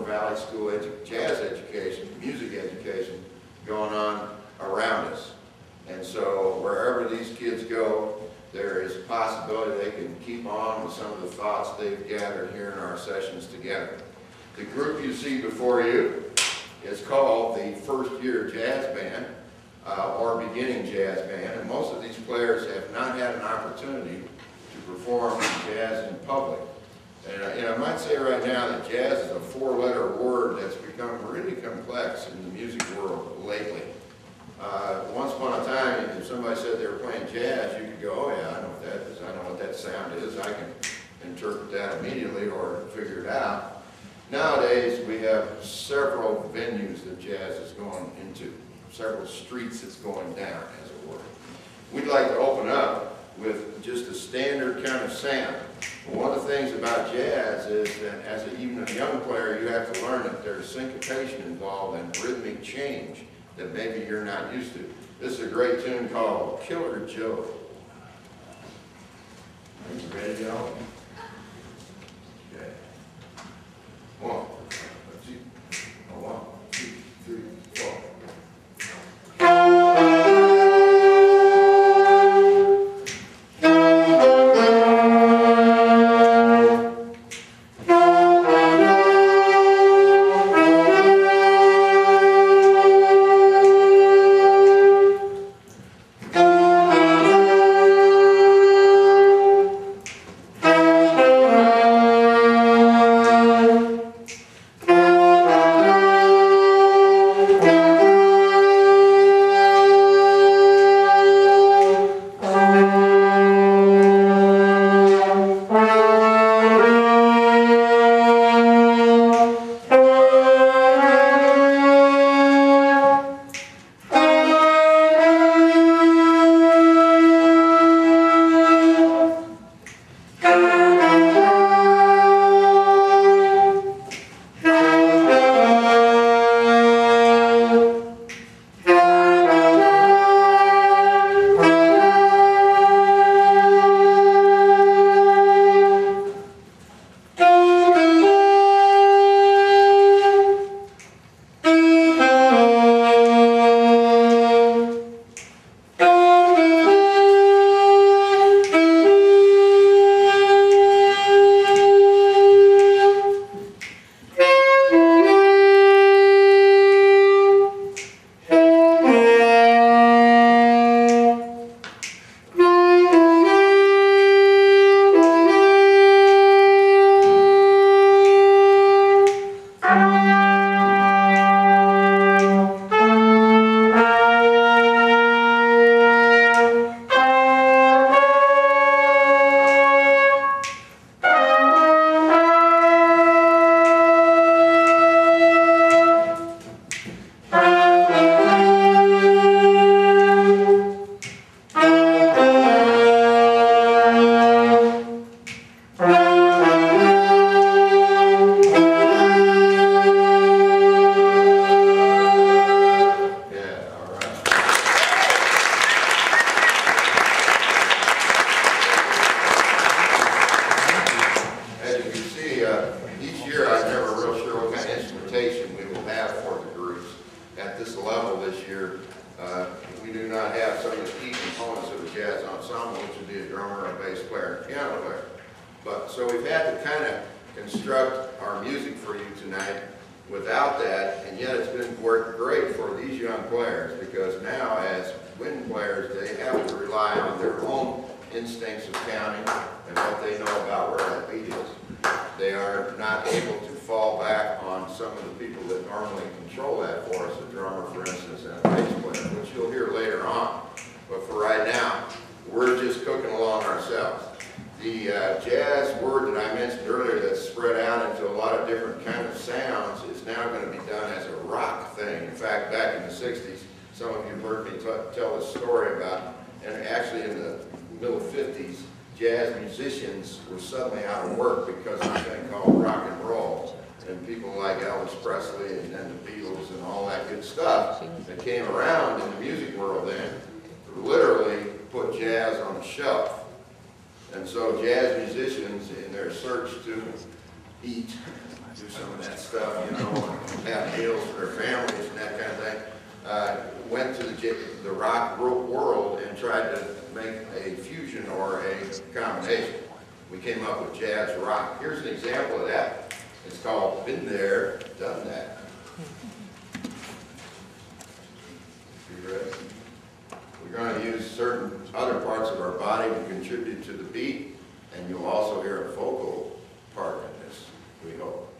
Valley School jazz education, music education going on around us. And so wherever these kids go, there is a possibility they can keep on with some of the thoughts they've gathered here in our sessions together. The group you see before you is called the First Year Jazz Band, or Beginning Jazz Band, and most of these players have not had an opportunity to perform jazz in public. And I might say right now that jazz is a four-letter word that's become really complex in the music world lately. Once upon a time, if somebody said they were playing jazz, you could go, oh yeah, I know what that is, I know what that sound is, I can interpret that immediately or figure it out. Nowadays, we have several venues that jazz is going into, several streets it's going down, as it were. We'd like to open up with just a standard kind of sound. One of the things about jazz is that as even a young player, you have to learn that there's syncopation involved and rhythmic change that maybe you're not used to. This is a great tune called Killer Joe. Are you ready to go? Okay. One, two, three, four. eat, do some of that stuff, you know, have meals for their families and that kind of thing. Went to the rock world and tried to make a fusion or a combination. We came up with jazz rock. Here's an example of that. It's called Been There, Done That. You ready? We're going to use certain other parts of our body to contribute to the beat, and you'll also hear a vocal part in this, we hope.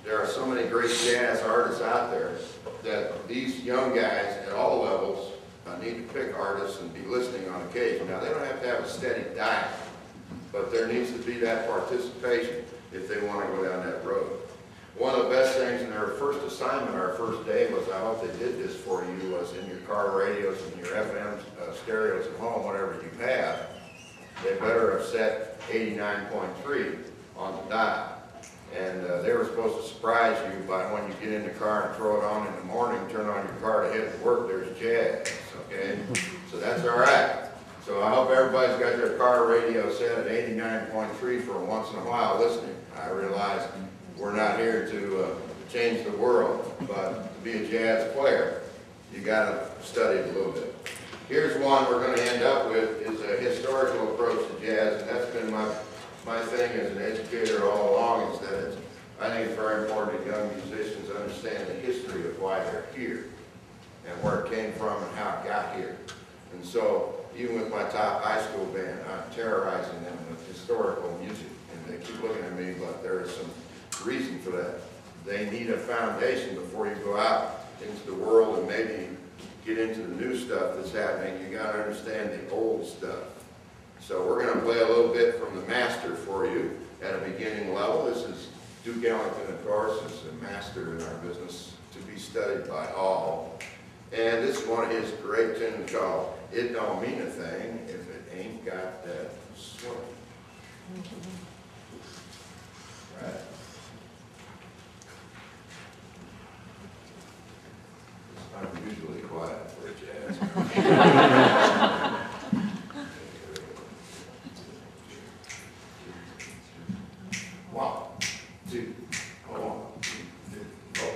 there are so many great jazz artists out there that these young guys at all levels need to pick artists and be listening on occasion. Now, they don't have to have a steady diet, but there needs to be that participation if they want to go down that road. One of the best things in our first assignment, our first day, was, I hope they did this for you, was in your car radios and your FM stereos at home, whatever you have, they better have set 89.3 on the dial. And they were supposed to surprise you by when you get in the car and throw it on in the morning, turn on your car to head to work, there's jazz, okay? So that's all right. So I hope everybody's got their car radio set at 89.3 for once in a while listening. I realize we're not here to change the world, but to be a jazz player, you got to study it a little bit. Here's one we're going to end up with, is a historical approach to jazz, and that's been my thing as an educator all along, is that I think it's very important that young musicians understand the history of why they're here and where it came from and how it got here. And so, even with my top high school band, I'm terrorizing them with historical music, and they keep looking at me, but there is some reason for that. They need a foundation before you go out into the world and maybe get into the new stuff that's happening. You got to understand the old stuff. So we're going to play a little bit from the master for you at a beginning level. This is Duke Ellington, of course, is a master in our business, to be studied by all. And this is one of his great tunes called It Don't Mean a Thing If It Ain't Got That Swing. Right. I'm usually quiet for jazz. One, two, one, two, four.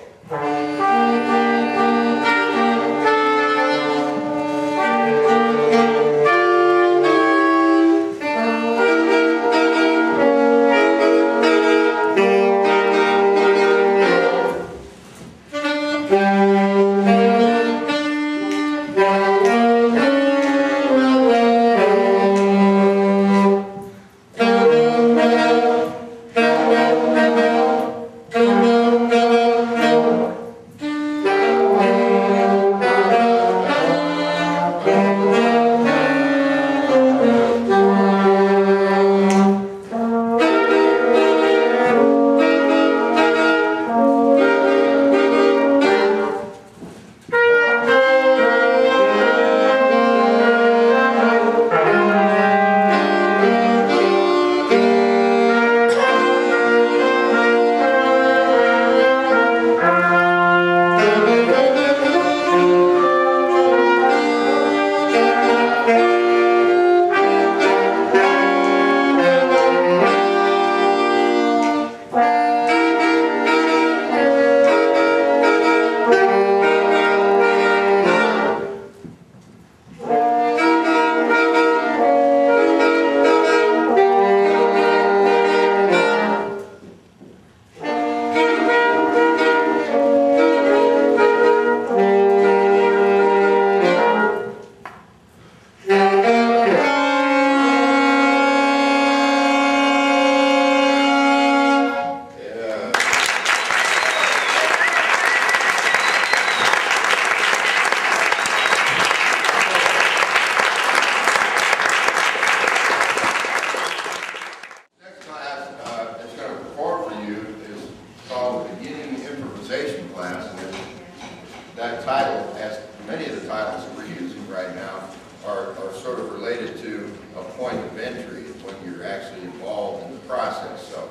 That title, as many of the titles that we're using right now, are sort of related to a point of entry when you're actually involved in the process. So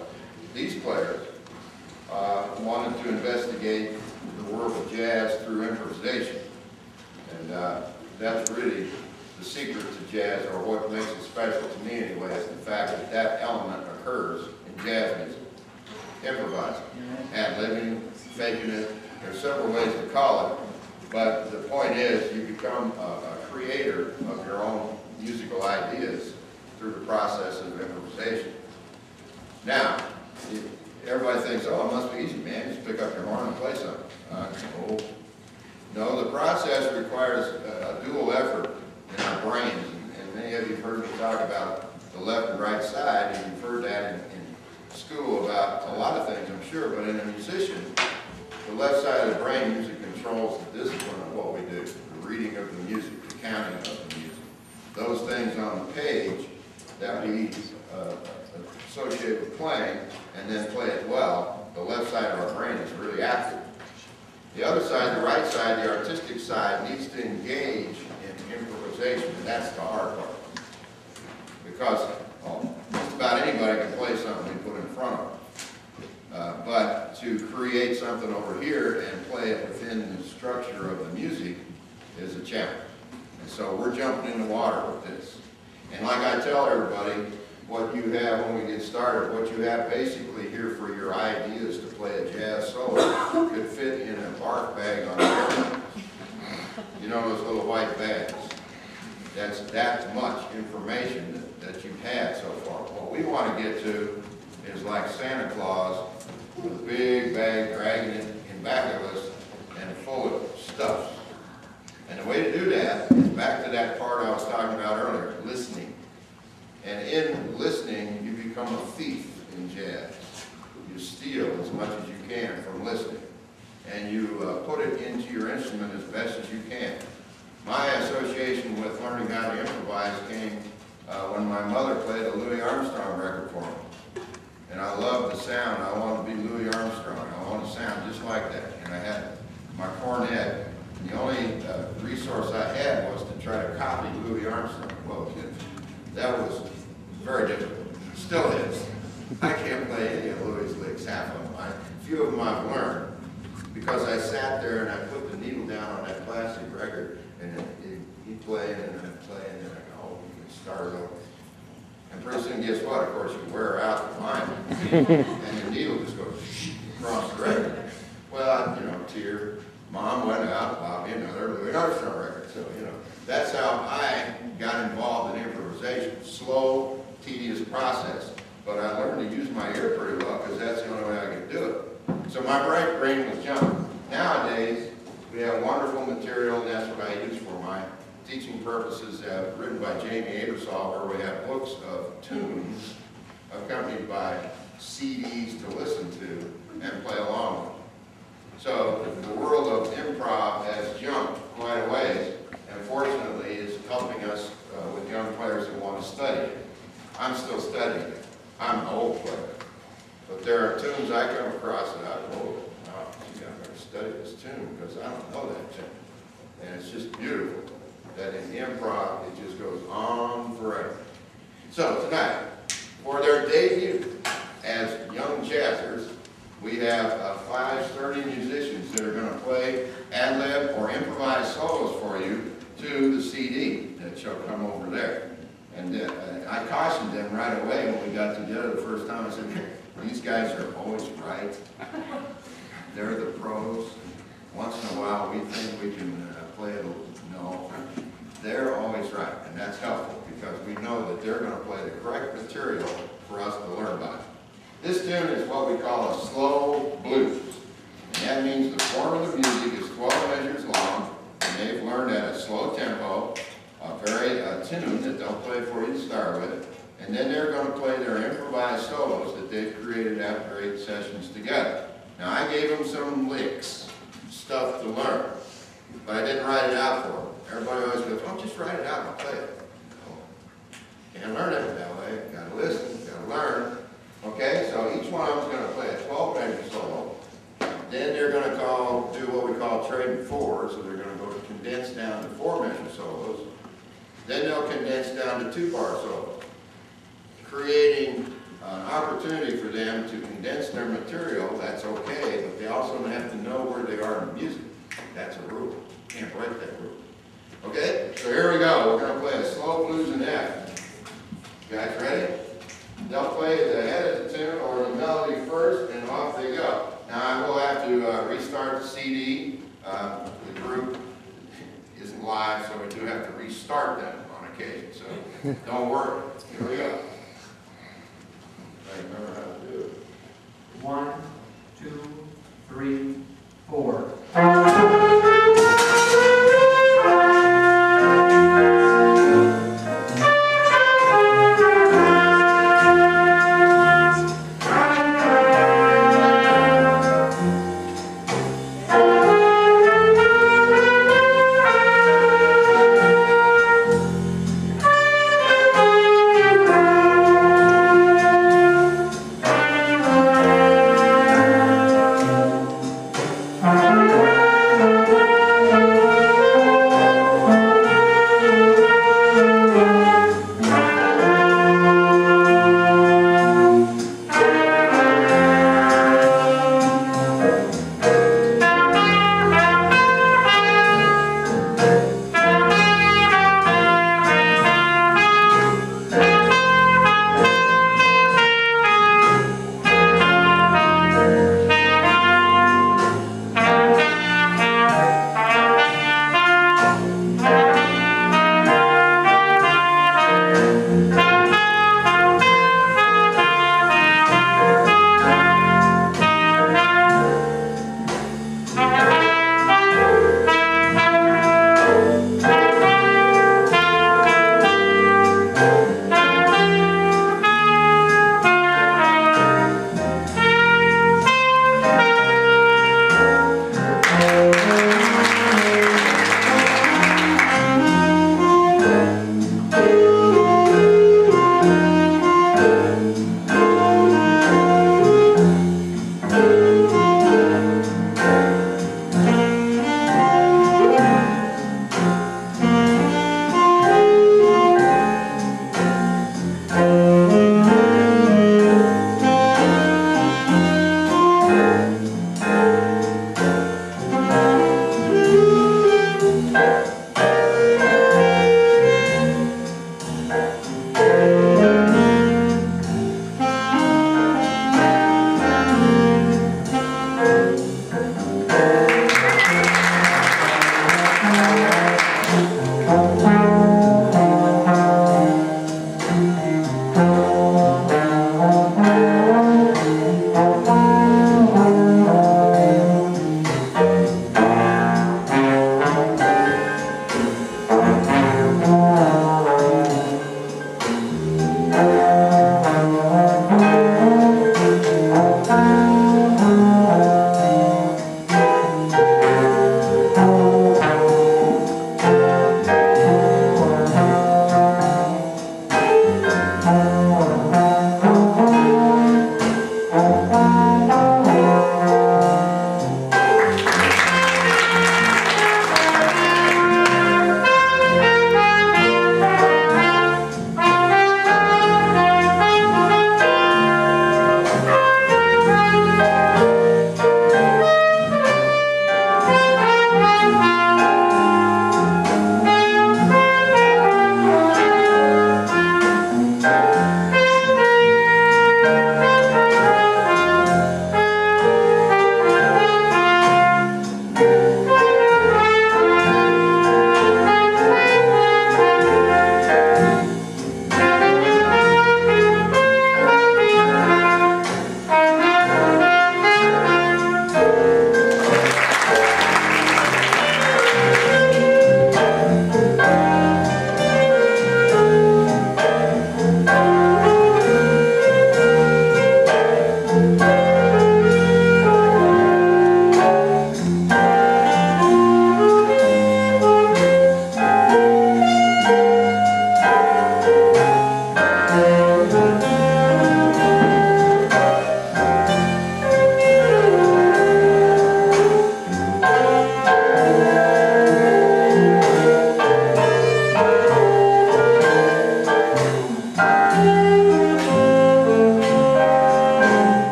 these players wanted to investigate the world of jazz through improvisation. And that's really the secret to jazz, or what makes it special to me anyway, is the fact that that element occurs in jazz music. Improvising, ad-libbing, faking it. There's several ways to call it, but the point is you become a creator of your own musical ideas through the process of improvisation. Now, everybody thinks, oh, it must be easy, man. Just pick up your horn and play something. No, the process requires a dual effort in our brains, and many of you have heard me talk about the left and right side, and you've heard that in school about a lot of things, I'm sure, but in a musician, the left side of the brain usually controls the discipline of what we do, the reading of the music, the counting of the music. Those things on the page that we associate with playing and then play it well, the left side of our brain is really active. The other side, the right side, the artistic side, needs to engage in improvisation, and that's the hard part. Because just about anybody can play something we put in front of them. But to create something over here and play it within the structure of the music is a challenge. And so we're jumping in the water with this. And like I tell everybody, what you have when we get started, what you have basically here for your ideas to play a jazz solo could fit in a bark bag on an airplane. You know those little white bags? That's that much information that you've had so far. What we want to get to is like Santa Claus with a big bag dragging it in back of us and full of stuff. And the way to do that is back to that part I was talking about earlier, listening. And in listening, you become a thief in jazz. You steal as much as you can from listening. And you put it into your instrument as best as you can. My association with learning how to improvise came when my mother played a Louis Armstrong record for me. And I loved the sound. I wanted to be Louis Armstrong. I wanted to sound just like that. And I had my cornet. And the only resource I had was to try to copy Louis Armstrong. Well, that was very difficult. Still is. I can't play any of Louis' licks, half of them. A few of them I've learned because I sat there and I put the needle down on that plastic record and he'd play and I'd play and then I go, oh, you can start over. And pretty soon, guess what? Of course, you wear out the line and the needle just goes across the record. Well, tear. Mom went out, Bobby, another Louis Armstrong record. So, that's how I got involved in improvisation. Slow, tedious process. But I learned to use my ear pretty well because that's the only way I could do it. So my right brain was jumping. Nowadays, we have wonderful material, and that's what I use for my teaching purposes, written by Jamie Abersol, where we have books of tunes accompanied by CDs to listen to and play along with. So the world of improv has jumped quite a ways, and fortunately is helping us with young players that want to study it. I'm still studying it. I'm an old player. But there are tunes I come across that I go, wow, gee, I better study this tune because I don't know that tune. And it's just beautiful that in improv it just goes on forever. So tonight, for their debut as young jazzers, we have 5 sturdy musicians that are going to play ad-lib or improvise solos for you to the CD that shall come over there. And I cautioned them right away when we got together the first time. I said, these guys are always right. They're the pros. Once in a while we think we can play it. No, they're always right. And that's helpful because we know that they're going to play the correct material for us to learn by. This tune is what we call a slow blues. And that means the form of the music is 12 measures long, and they've learned at a slow tempo, a tune that they'll play for you to start with, and then they're going to play their improvised solos that they've created after 8 sessions together. Now I gave them some licks, stuff to learn, but I didn't write it out for them. Everybody always goes, oh, just write it out and play it. No. Can't learn it that way. Got to listen, got to learn. Okay, so each one of them is going to play a 12-measure solo. Then they're going to do what we call trading fours, so they're going to go to condense down to 4-measure solos. Then they'll condense down to 2-bar solos, creating an opportunity for them to condense their material. That's okay, but they also have to know where they are in the music. That's a rule. Can't break that rule. Okay, so here we go. We're going to play a slow blues in F. You guys ready? They'll play the head of the tune or the melody first, and off they go. Now I will have to restart the CD. The group isn't live, so we do have to restart them on occasion. So don't worry. Here we go. I remember how to do it. 1, 2, 3, 4.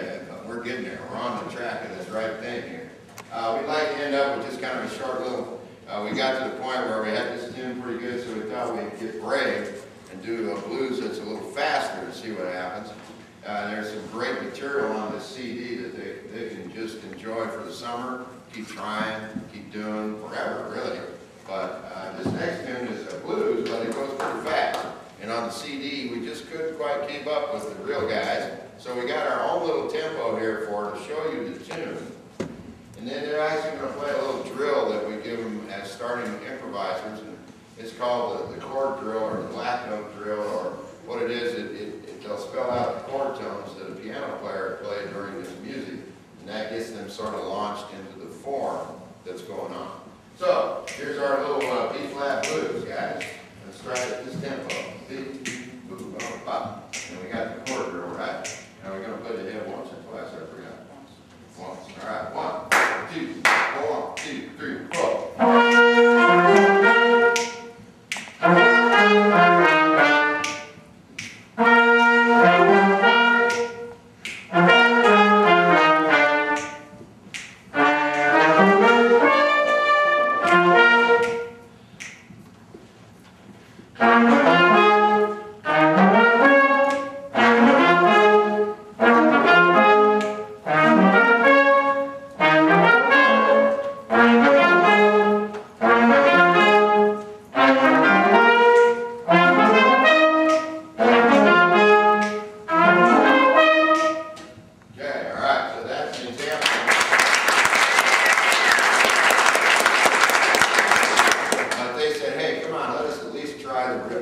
yet, but we're getting there. We're on the track of this right thing here. We'd like to end up with just kind of a short little, we got to the point where we had this tune pretty good, so we thought we'd get brave and do a blues that's a little faster to see what happens. There's some great material on this CD that they can just enjoy for the summer, keep trying, keep doing, forever really. But this next tune is a blues, but it goes pretty fast. And on the CD, we just couldn't quite keep up with the real guys. So we got our own little tempo here for it to show you the tune. And then they're actually going to play a little drill that we give them as starting improvisers. And it's called the chord drill or the black note drill, or what it is, they'll spell out the chord tones that a piano player played during this music. And that gets them sort of launched into the form that's going on. So here's our little B-flat blues, guys. Let's start at this tempo. B, boom, boom, pop. And we got the chord drill, right? Now we're going to play the head once or twice. I forgot. Once. All right. 1, 2, 1, 2, 3, 4.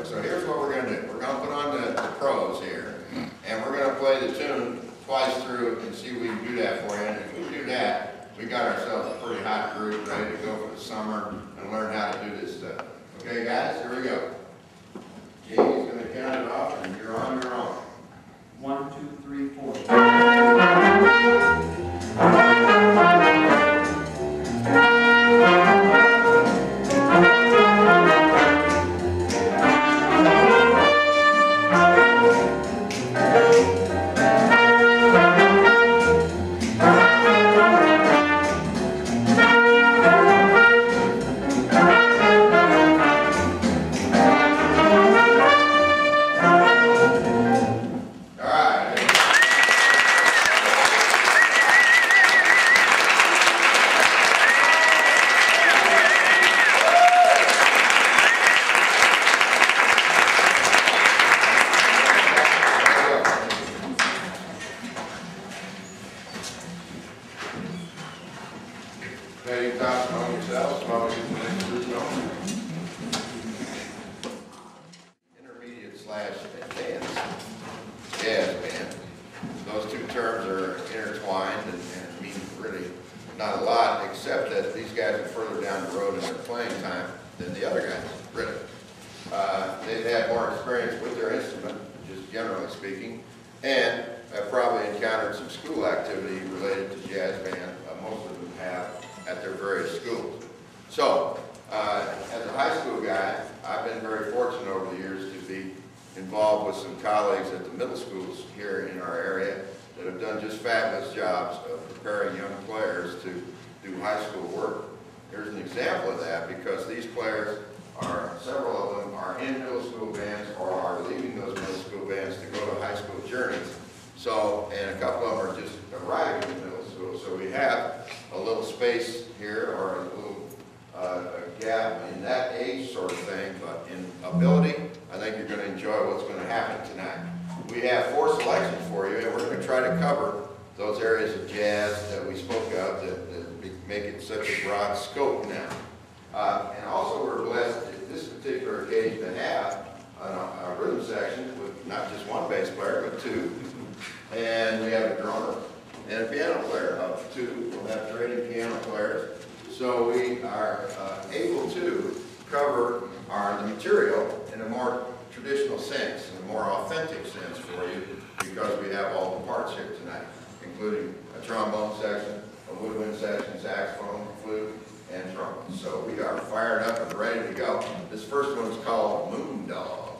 So here's what we're going to do. We're going to put on the pros here, and we're going to play the tune twice through and see if we can do that for you. And if we do that, we got ourselves a pretty hot group ready to go for the summer and learn how to do this stuff. Okay, guys, here we go. Jamie's going to count it off, and you're on your own. 1, 2, 3, 4. Intermediate / advanced jazz band. Those two terms are intertwined and mean really not a lot, except that these guys are further down the road in their playing time than the other guys, really. They've had more experience with their instrument, just generally speaking, and have probably encountered some school activity related to jazz band. Most of them have at their various schools. So, as a high school guy, I've been very fortunate over the years to be involved with some colleagues at the middle schools here in our area that have done just fabulous jobs of preparing young players to do high school work. Here's an example of that, because these players several of them are in middle school bands or are leaving those middle school bands to go to high school journeys. So, and a couple of them are just arriving in middle school. So we have a little space here, or a little a gap in that age sort of thing, but in ability, I think you're going to enjoy what's going to happen tonight. We have 4 selections for you, and we're going to try to cover those areas of jazz that we spoke of that make it such a broad scope now. And also we're blessed at this particular occasion to have a rhythm section with not just one bass player, but 2. And we have a drummer and a piano player of 2. We'll have trading piano players. So we are able to cover the material in a more traditional sense, in a more authentic sense for you, because we have all the parts here tonight, including a trombone section, a woodwind section, saxophone, flute, and trumpet. So we are fired up and ready to go. This first one is called Moon Dog.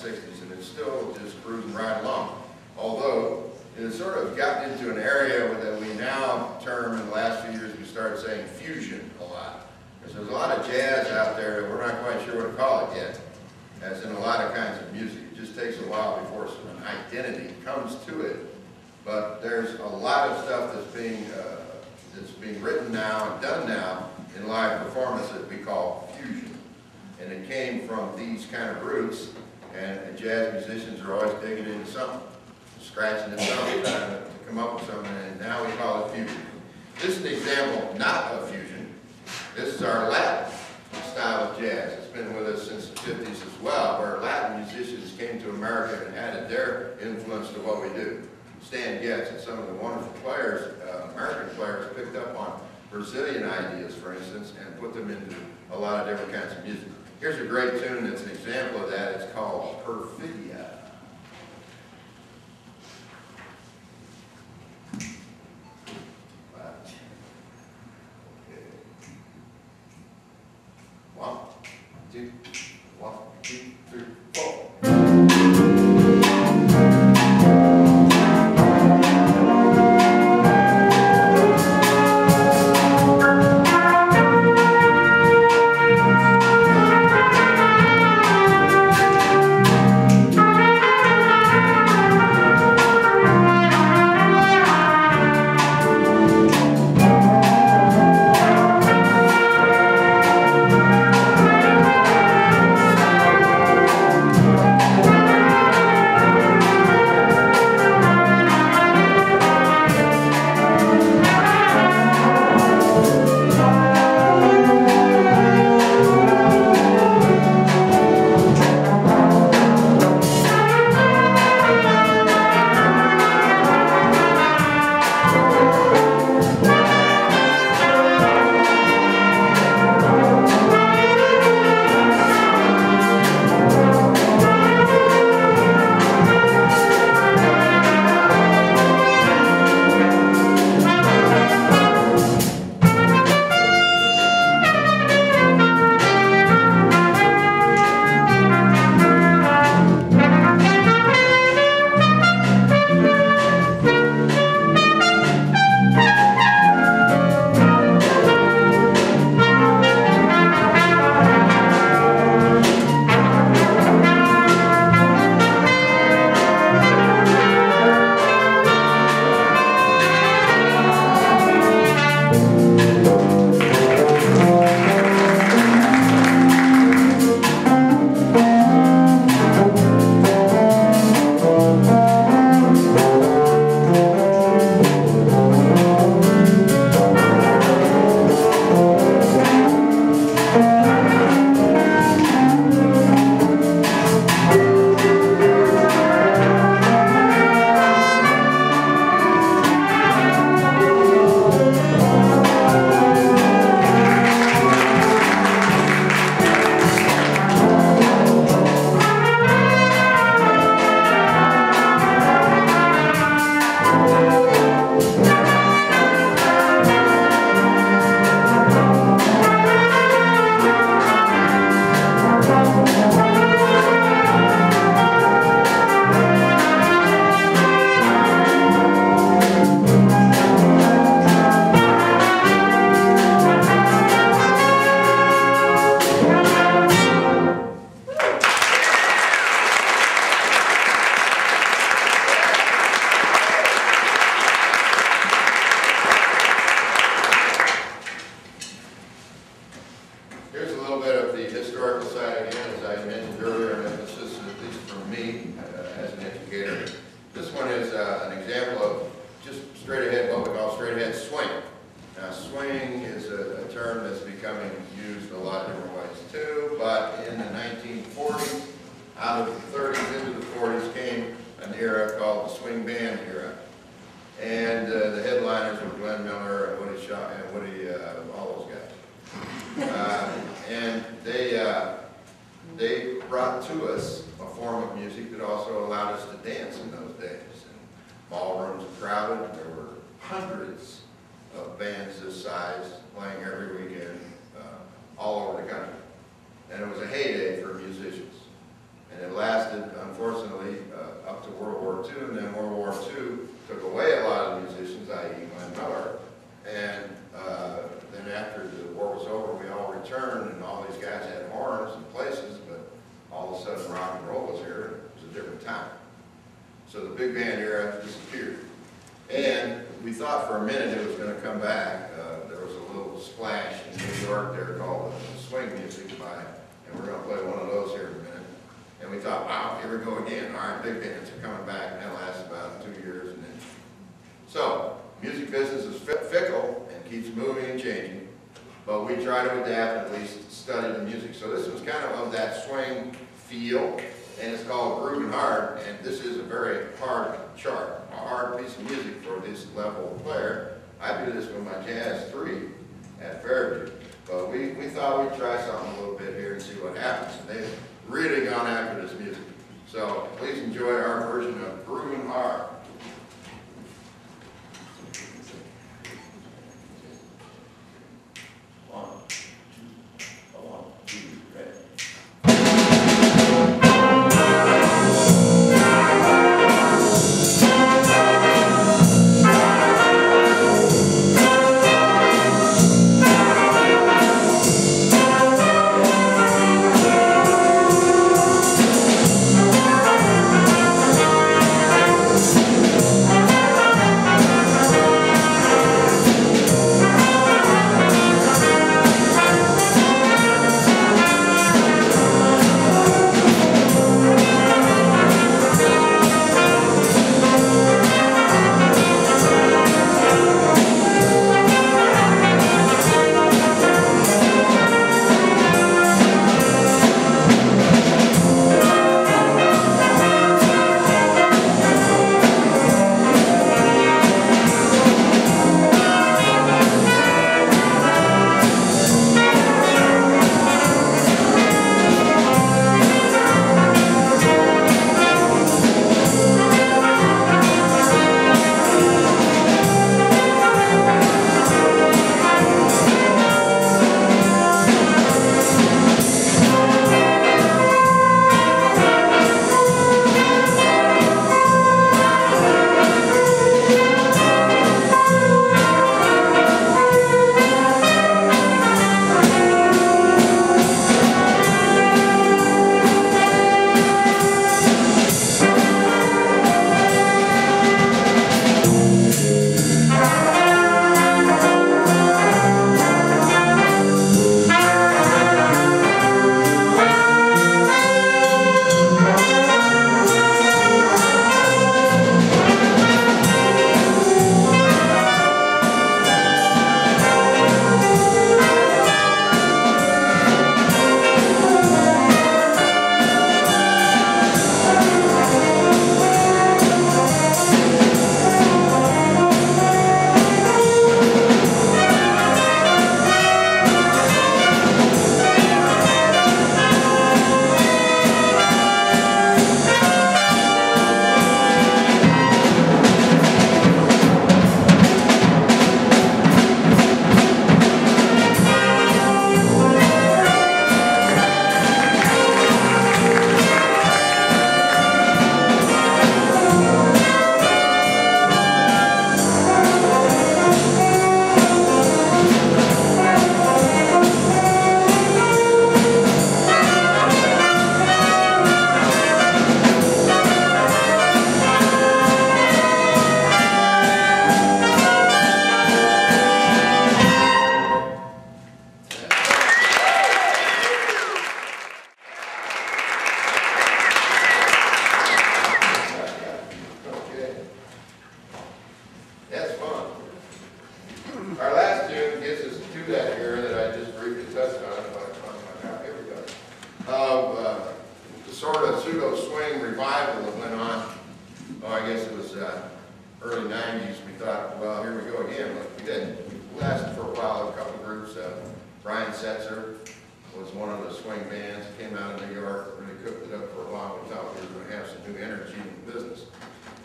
the 60s, and it's still just cruising right along. Although it has sort of gotten into an area that we now term, in the last few years, we started saying fusion a lot. Because there's a lot of jazz out there that we're not quite sure what to call it yet, as in a lot of kinds of music. It just takes a while before an identity comes to it. But there's a lot of stuff that's being written now and done now in live performance that we call fusion. And it came from these kind of roots, and jazz musicians are always digging into something, scratching at something, trying to come up with something, and now we call it fusion. This is an example not of fusion. This is our Latin style of jazz. It's been with us since the 50s as well, where Latin musicians came to America and added their influence to what we do. Stan Getz and some of the wonderful players, American players, picked up on Brazilian ideas, for instance, and put them into a lot of different kinds of music. Here's a great tune that's an example of that. It's called Perfidia. One, two, 3, 4. They brought to us a form of music that also allowed us to dance in those days. And ballrooms were crowded. There were hundreds of bands this size playing every weekend all over the country. And it was a heyday for musicians. And it lasted II, and then World War II took away a lot of the musicians, i.e. Glenn Miller. And then after the war was over, we all returned, and all these guys had horns and places, but all of a sudden rock and roll was here, and it was a different time. So the big band era disappeared. And we thought for a minute it was going to come back. There was a little splash in New York there called swing music and we're going to play one of those here in a minute. And we thought, wow, here we go again. All right, big bands are coming back, and that lasts about 2 years. And then, so, music business is fickle and keeps moving and changing, but we try to adapt and at least study the music. So this was kind of that swing feel, and it's called Groovin' Hard, and this is a very hard chart, a hard piece of music for this level of player. I do this with my Jazz 3 at Fairview, but we thought we'd try something a little bit here and see what happens, and they've really gone after this music. So please enjoy our version of Groovin' Hard. pseudo swing revival that went on, oh, I guess it was early 90s. We thought, well, here we go again. But we didn't. We lasted for a while, a couple of groups. Brian Setzer was one of the swing bands. Came out of New York, really cooked it up for a while. We thought we were going to have some new energy in the business.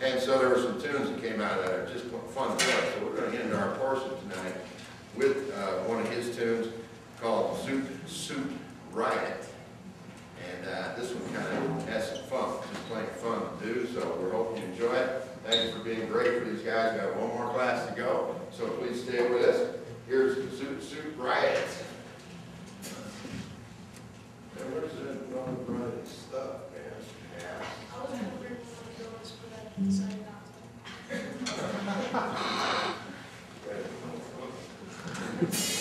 And so there were some tunes that came out of that are just fun to play. So we're going to end our portion tonight with one of his tunes called Zoot Suit Riot. And this one kind of has some fun, just plain fun to do, so we're hoping you enjoy it. being great for these guys. We got one more class to go, so please stay with us. Here's the Soup Riots. And where's that running stuff, man? Yeah. I was going to bring one of those for that inside out.